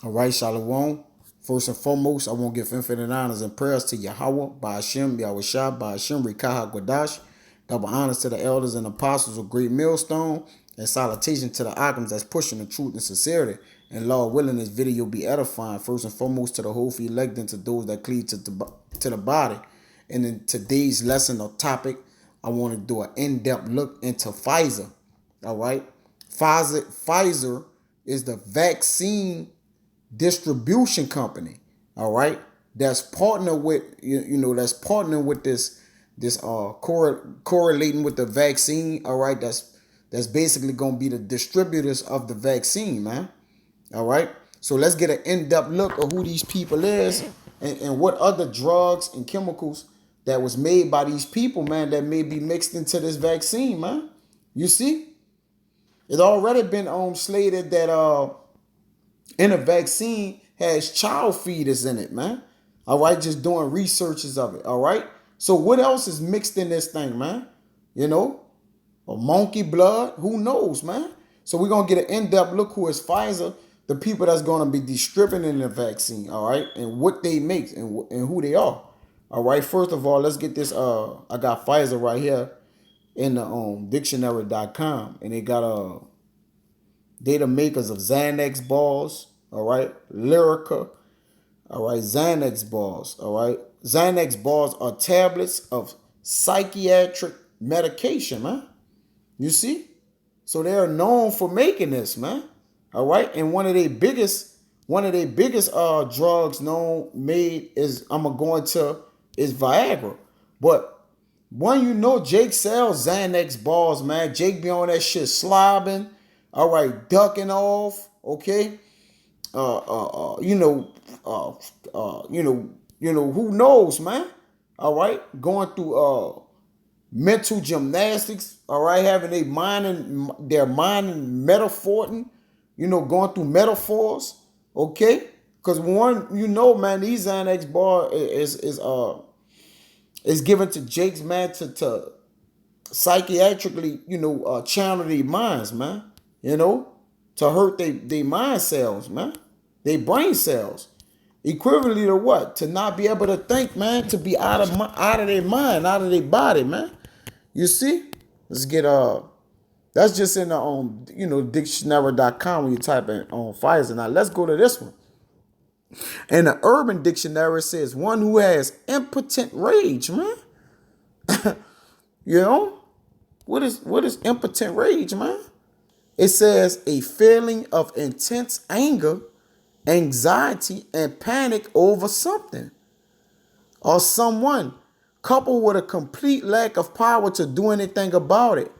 All right, Shalom. First and foremost, I want to give infinite honors and prayers to Yahweh, Ba'ashem, Yahushua, Ba'ashem, Rikaha, Gwadash. Double honors to the elders and apostles of Great Millstone, and salutation to the Akims that's pushing the truth and sincerity. And Lord willing, this video will be edifying, first and foremost, to the whole elect and to those that cleave to the body. And in today's lesson or topic, I want to do an in-depth look into Pfizer. All right. Pfizer is the vaccine distribution company, all right, that's partner with that's partnering with correlating with the vaccine, all right, that's basically going to be the distributors of the vaccine, man. All right, so let's get an in-depth look of who these people is, and what other drugs and chemicals that was made by these people, man, that may be mixed into this vaccine, man. You see, it already been slated that in a vaccine has child feeders in it, man. All right, just doing researches of it. All right. So what else is mixed in this thing, man? You know, a monkey blood. Who knows, man? So we're gonna get an in-depth look who is Pfizer, the people that's gonna be distributing the vaccine. All right, and what they make and who they are. All right. First of all, let's get this. I got Pfizer right here in the dictionary.com, and they got they the makers of Xanax balls, all right, Lyrica, all right, Xanax balls, all right. Xanax balls are tablets of psychiatric medication, man. You see? So they are known for making this, man. All right. And one of their biggest drugs known made is is Viagra. But one, Jake sells Xanax balls, man. Jake be on that shit slobbing, all right, ducking off, okay. Who knows, man? All right, going through mental gymnastics, all right, having their mind and metaphor, going through metaphors, okay. Because one, man, these Xanax bar is given to Jake's, man, to psychiatrically, channel their minds, man, to hurt they mind cells, man, they brain cells. Equivalently to what? To not be able to think, man, to be out of their mind, out of their body, man. You see? Let's get that's just in the dictionary.com when you type in on Pfizer. Now let's go to this one. And the Urban Dictionary says one who has impotent rage, man. You know? What is impotent rage, man? It says a feeling of intense anger, anxiety, and panic over something or someone, coupled with a complete lack of power to do anything about it.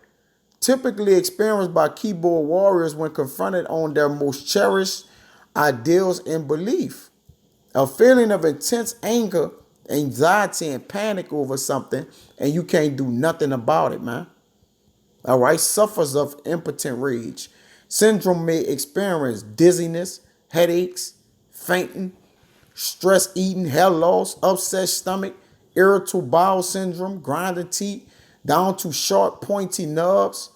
Typically experienced by keyboard warriors when confronted on their most cherished ideals and belief. A feeling of intense anger, anxiety, and panic over something, and you can't do nothing about it, man. All right, suffers of impotent rage. Syndrome may experience dizziness, headaches, fainting, stress eating, hair loss, upset stomach, irritable bowel syndrome, grinding teeth, down to sharp, pointy nerves,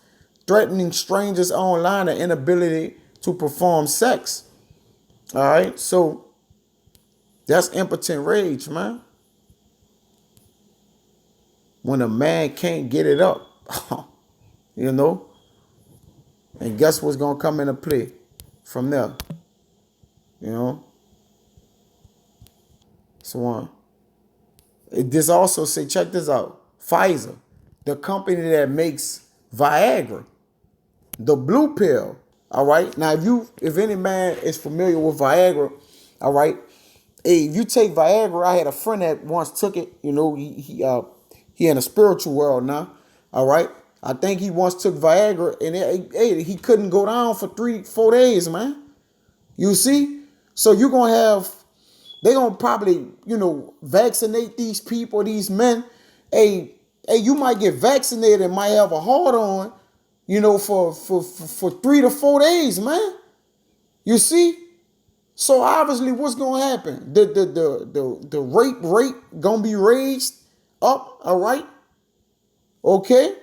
threatening strangers online, and inability to perform sex. All right, so that's impotent rage, man. When a man can't get it up, and guess what's going to come into play from there? So on. This also say, check this out. Pfizer, the company that makes Viagra, the blue pill. All right. Now, if any man is familiar with Viagra, all right. Hey, if you take Viagra, I had a friend that once took it. He in a spiritual world now. All right. I think he once took Viagra and he couldn't go down for 3-4 days, man. You see? So they're going to probably, vaccinate these people, these men. Hey, you might get vaccinated and might have a hard on, for 3 to 4 days, man. You see? So obviously what's going to happen? The rape rate going to be raised up, all right? Okay?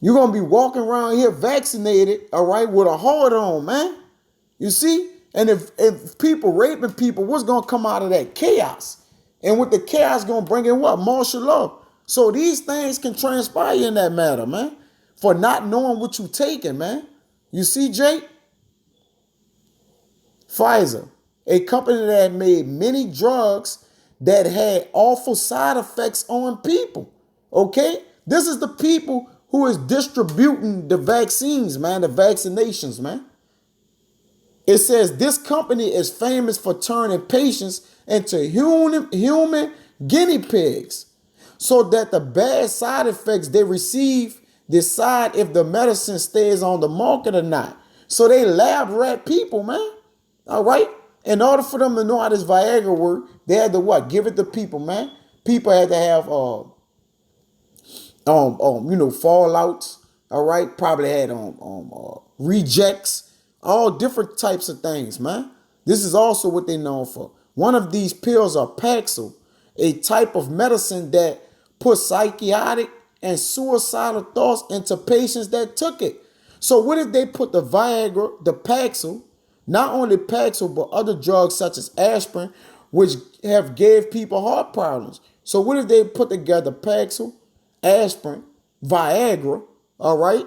You're going to be walking around here vaccinated, all right, with a hard on, man. You see? And if people raping people, what's gonna come out of that? Chaos. And with the chaos gonna bring in what? Martial law. So these things can transpire in that matter, man. For not knowing what you taking, man. You see, Jake? Pfizer, a company that made many drugs that had awful side effects on people. Okay? This is the people who is distributing the vaccines, man, the vaccinations, man. It says this company is famous for turning patients into human guinea pigs so that the bad side effects they receive decide if the medicine stays on the market or not. So they lab rat people, man. All right? In order for them to know how this Viagra work, they had to what? Give it to people, man. People had to have fallouts. All right, probably had rejects, all different types of things, man. This is also what they're known for. One of these pills are Paxil, a type of medicine that puts psychotic and suicidal thoughts into patients that took it. So what if they put the Viagra, the Paxil, not only Paxil, but other drugs such as aspirin, which have gave people heart problems. So what if they put together Paxil, aspirin, Viagra, all right,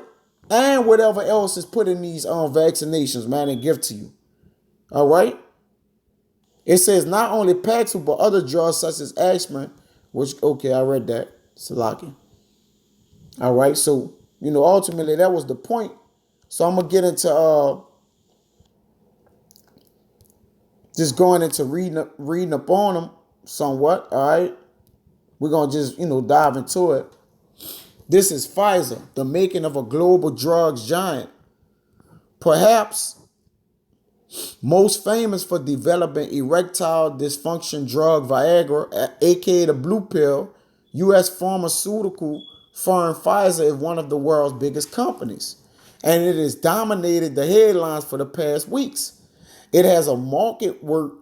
and whatever else is put in these vaccinations, man, and give to you, all right? It says not only Paxil, but other drugs such as aspirin, which, okay, I read that, Salaki. All right, so, ultimately that was the point. So I'm going to get into just going into reading up on them somewhat, all right? We're going to just, dive into it. This is Pfizer, the making of a global drugs giant. Perhaps most famous for developing erectile dysfunction drug Viagra, aka the blue pill, U.S. pharmaceutical firm Pfizer is one of the world's biggest companies, and it has dominated the headlines for the past weeks. It has a market worth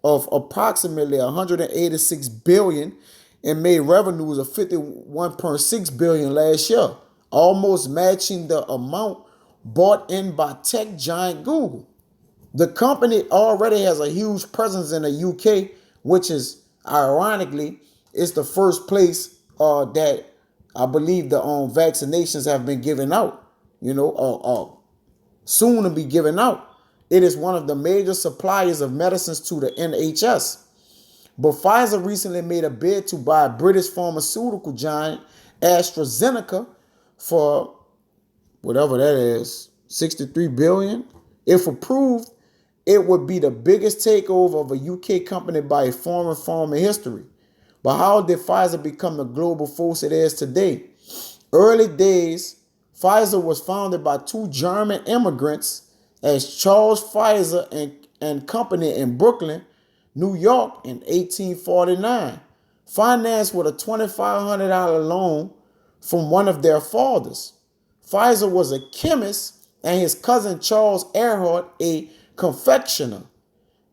of approximately 186 billion and made revenues of 51.6 billion last year, almost matching the amount bought in by tech giant Google. The company already has a huge presence in the UK, which is ironically is the first place that I believe the vaccinations have been given out. Soon to be given out. It is one of the major suppliers of medicines to the NHS. But Pfizer recently made a bid to buy British pharmaceutical giant AstraZeneca for whatever that is, 63 billion. If approved, it would be the biggest takeover of a UK company by a foreign firm in history. But how did Pfizer become the global force it is today? Early days, Pfizer was founded by two German immigrants as Charles Pfizer and Company in Brooklyn, New York in 1849, financed with a $2,500 loan from one of their fathers. Pfizer was a chemist and his cousin Charles Earhart a confectioner.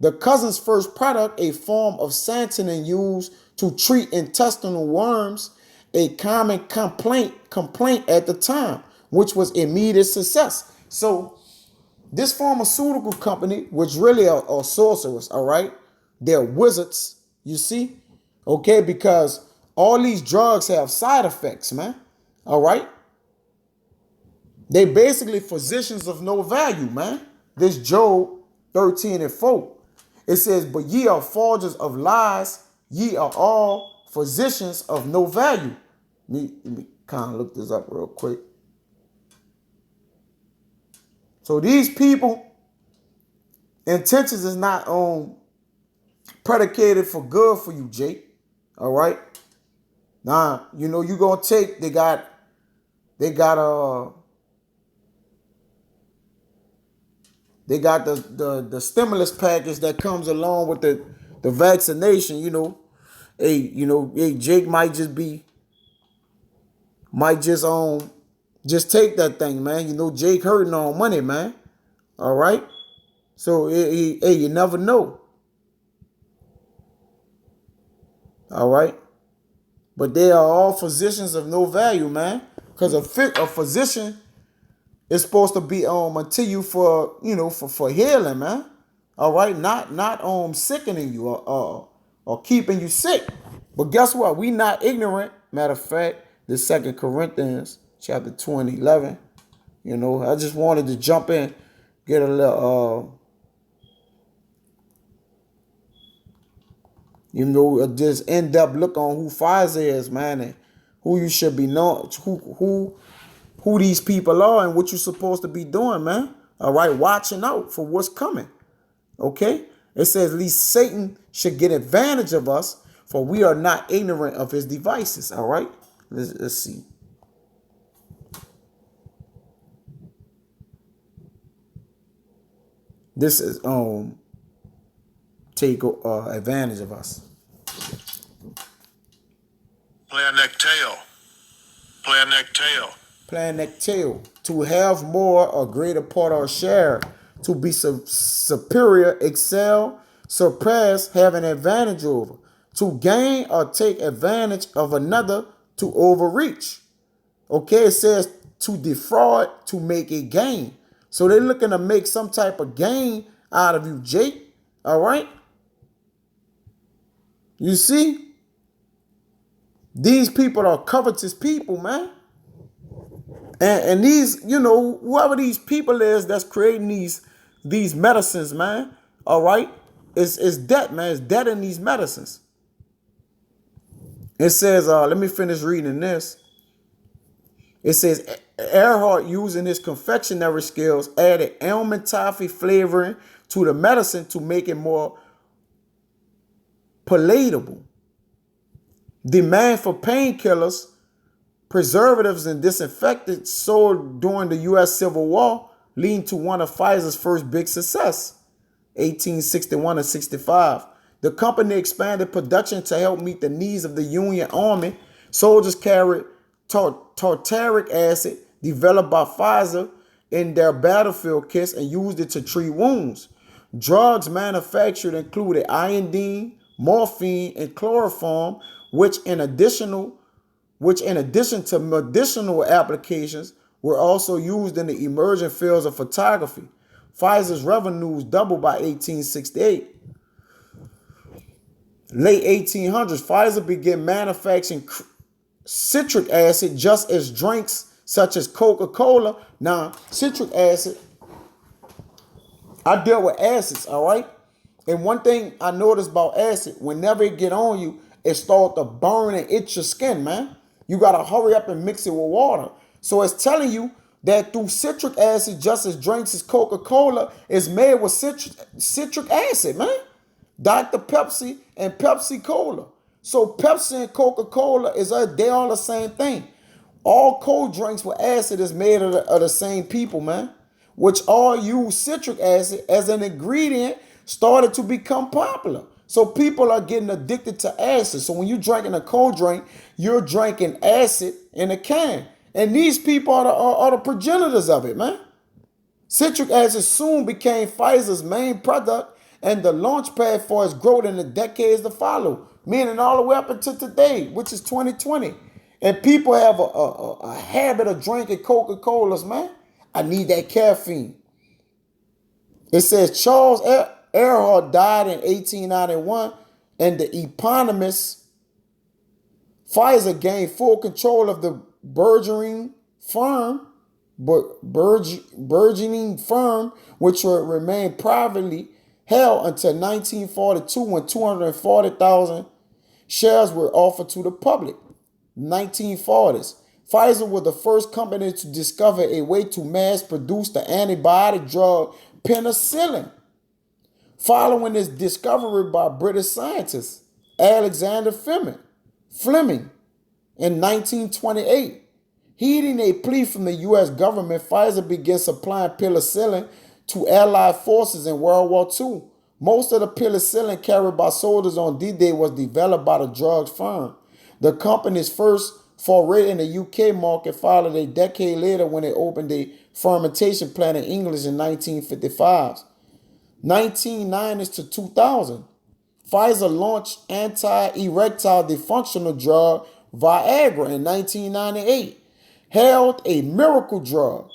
The cousin's first product, a form of santonin used to treat intestinal worms, a common complaint at the time, which was immediate success. So this pharmaceutical company was really a sorceress, all right? They're wizards, you see? Okay, because all these drugs have side effects, man. All right? They basically physicians of no value, man. This Job 13:4. It says, but ye are forgers of lies, ye are all physicians of no value. Let me kind of look this up real quick. So these people, intentions is not predicated for good for you, Jake. All right. Now, you're gonna take, they got the stimulus package that comes along with the vaccination, Hey, Jake might just take that thing, man. Jake hurting on money, man. All right. So hey, you never know. All right. But they are all physicians of no value, man. Because a physician is supposed to be until you for healing, man. All right, not sickening you or keeping you sick. But guess what? We not ignorant. Matter of fact, the 2 Corinthians chapter 20, 11. You know, I just wanted to jump in, get a little just in-depth look on who Pfizer is, man, and who you should be knowing, who these people are and what you're supposed to be doing, man. All right, watching out for what's coming. Okay? It says, at least Satan should get advantage of us, for we are not ignorant of his devices. All right? Let's see. This is take advantage of us. Plan neck tail. Plan neck tail. Plan neck tail. To have more or greater part or share. To be superior, excel, surpass, have an advantage over. To gain or take advantage of another, to overreach. Okay, it says to defraud, to make a gain. So they're looking to make some type of gain out of you, Jake. All right? You see? These people are covetous people, man. And these, whoever these people is that's creating these medicines, man, all right, is debt, man. It's debt in these medicines. It says, let me finish reading this. It says, Earhart, using his confectionery skills, added almond toffee flavoring to the medicine to make it more palatable. Demand for painkillers, preservatives, and disinfectants sold during the U.S. Civil War, leading to one of Pfizer's first big success, 1861 and 65. The company expanded production to help meet the needs of the Union Army. Soldiers carried tartaric acid developed by Pfizer in their battlefield kits and used it to treat wounds. Drugs manufactured included iodine, morphine, and chloroform, which in addition to medicinal applications were also used in the emerging fields of photography. Pfizer's revenues doubled by 1868. Late 1800s, Pfizer began manufacturing citric acid just as drinks such as Coca-Cola. Now, citric acid, I deal with acids, all right? And one thing I noticed about acid, whenever it get on you, it starts to burn and itch your skin, man. You got to hurry up and mix it with water. So it's telling you that through citric acid, just as drinks as Coca-Cola is made with citric acid, man. Dr. Pepsi and Pepsi Cola. So Pepsi and Coca-Cola, they all the same thing. All cold drinks with acid is made of the same people, man. Which all use citric acid as an ingredient started to become popular. So people are getting addicted to acid. So when you're drinking a cold drink, you're drinking acid in a can. And these people are the progenitors of it, man. Citric acid soon became Pfizer's main product and the launch pad for its growth in the decades to follow, meaning all the way up until today, which is 2020. And people have a habit of drinking Coca-Colas, man. I need that caffeine. It says Charles Earhart died in 1891, and the eponymous Pfizer gained full control of the burgeoning firm, which would remain privately held until 1942, when 240,000 shares were offered to the public. 1940s. Pfizer was the first company to discover a way to mass produce the antibiotic drug penicillin. Following this discovery by British scientist Alexander Fleming in 1928, heeding a plea from the U.S. government, Pfizer began supplying penicillin to Allied forces in World War II. Most of the penicillin carried by soldiers on D-Day was developed by the drugs firm. The company's first foray in the UK market followed a decade later when it opened a fermentation plant in England in 1955. 1990s to 2000, Pfizer launched anti-erectile dysfunctional drug Viagra in 1998, hailed a miracle drug.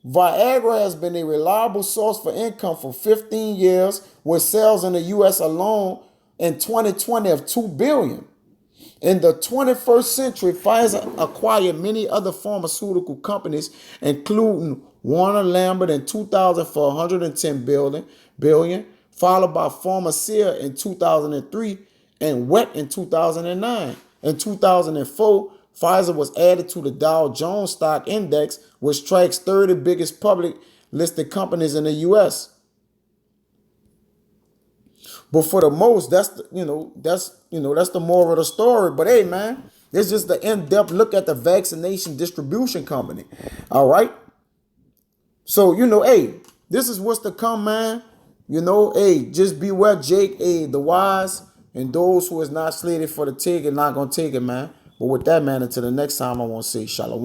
Viagra has been a reliable source for income for 15 years, with sales in the US alone in 2020 of $2 billion. In the 21st century, Pfizer acquired many other pharmaceutical companies, including Warner Lambert in 2000 for 110 billion, followed by Pharmacia in 2003 and Wet in 2009. In 2004, Pfizer was added to the Dow Jones Stock Index, which tracks 30 biggest public listed companies in the US. But for the most, that's that's the moral of the story. But hey, man, it's just the in-depth look at the vaccination distribution company. All right. So hey, this is what's to come, man. Hey, just beware, Jake. Hey, the wise and those who is not slated for the take it, not gonna take it, man. But with that, man, until the next time, I want to say shalom.